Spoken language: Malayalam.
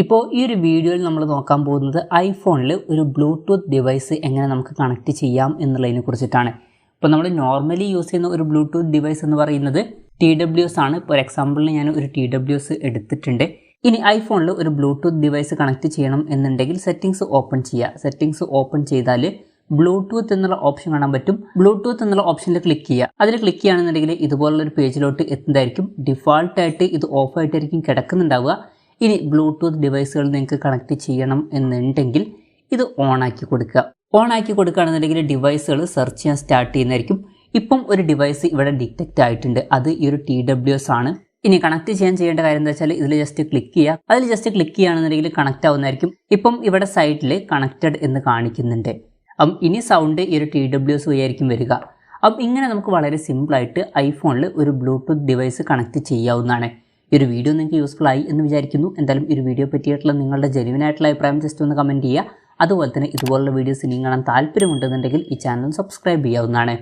ഇപ്പോൾ ഈ ഒരു വീഡിയോയിൽ നമ്മൾ നോക്കാൻ പോകുന്നത് ഐഫോണിൽ ഒരു ബ്ലൂടൂത്ത് ഡിവൈസ് എങ്ങനെ നമുക്ക് കണക്ട് ചെയ്യാം എന്നുള്ളതിനെ കുറിച്ചിട്ടാണ്. ഇപ്പോൾ നമ്മൾ നോർമലി യൂസ് ചെയ്യുന്ന ഒരു ബ്ലൂടൂത്ത് ഡിവൈസ് എന്ന് പറയുന്നത് TWS ആണ്. ഫോർ എക്സാമ്പിളിന് ഞാൻ ഒരു TWS എടുത്തിട്ടുണ്ട്. ഇനി ഐഫോണിൽ ഒരു ബ്ലൂടൂത്ത് ഡിവൈസ് കണക്ട് ചെയ്യണം എന്നുണ്ടെങ്കിൽ സെറ്റിംഗ്സ് ഓപ്പൺ ചെയ്യുക. സെറ്റിംഗ്സ് ഓപ്പൺ ചെയ്താൽ ബ്ലൂടൂത്ത് എന്നുള്ള ഓപ്ഷൻ കാണാൻ പറ്റും. ബ്ലൂടൂത്ത് എന്നുള്ള ഓപ്ഷനിൽ ക്ലിക്ക് ചെയ്യുക. അതിൽ ക്ലിക്ക് ചെയ്യുകയാണെന്നുണ്ടെങ്കിൽ ഇതുപോലുള്ളൊരു പേജിലോട്ട് എത്തുന്നതായിരിക്കും. ഡിഫാൾട്ടായിട്ട് ഇത് ഓഫായിട്ടായിരിക്കും കിടക്കുന്നുണ്ടാവുക. ഇനി ബ്ലൂടൂത്ത് ഡിവൈസുകൾ നിങ്ങൾക്ക് കണക്ട് ചെയ്യണം എന്നുണ്ടെങ്കിൽ ഇത് ഓണാക്കി കൊടുക്കുക. ഓണാക്കി കൊടുക്കുകയാണെന്നുണ്ടെങ്കിൽ ഡിവൈസുകൾ സെർച്ച് ചെയ്യാൻ സ്റ്റാർട്ട് ചെയ്യുന്നതായിരിക്കും. ഇപ്പം ഒരു ഡിവൈസ് ഇവിടെ ഡിറ്റക്റ്റ് ആയിട്ടുണ്ട്. അത് ഈ ഒരു TWS ആണ്. ഇനി കണക്ട് ചെയ്യേണ്ട കാര്യം എന്താ വെച്ചാൽ ഇതിൽ ജസ്റ്റ് ക്ലിക്ക് ചെയ്യുക. അതിൽ ജസ്റ്റ് ക്ലിക്ക് ചെയ്യുകയാണെന്നുണ്ടെങ്കിൽ കണക്ട് ആവുന്നതായിരിക്കും. ഇപ്പം ഇവിടെ സൈഡിൽ കണക്റ്റഡ് എന്ന് കാണിക്കുന്നുണ്ട്. ഇനി സൗണ്ട് ഈ ഒരു TWS വഴിയായിരിക്കും വരിക. ഇങ്ങനെ നമുക്ക് വളരെ സിമ്പിളായിട്ട് ഐഫോണിൽ ഒരു ബ്ലൂടൂത്ത് ഡിവൈസ് കണക്ട് ചെയ്യാവുന്നതാണ്. ഈ ഒരു വീഡിയോ നിങ്ങൾക്ക് യൂസ്ഫുൾ ആയി എന്ന് വിചാരിക്കുന്നു. എന്തായാലും ഈ ഒരു വീഡിയോ പറ്റിയിട്ടുള്ള നിങ്ങളുടെ ജെന്യുവനായിട്ടുള്ള അഭിപ്രായം ജസ്റ്റ് ഒന്ന് കമൻറ്റ് ചെയ്യുക. അതുപോലെ തന്നെ ഇതുപോലുള്ള വീഡിയോസ് ഇനിയും കാണാൻ താല്പര്യമുണ്ടെന്നുണ്ടെങ്കിൽ ഈ ചാനൽ സബ്സ്ക്രൈബ് ചെയ്യാവുന്നതാണ്.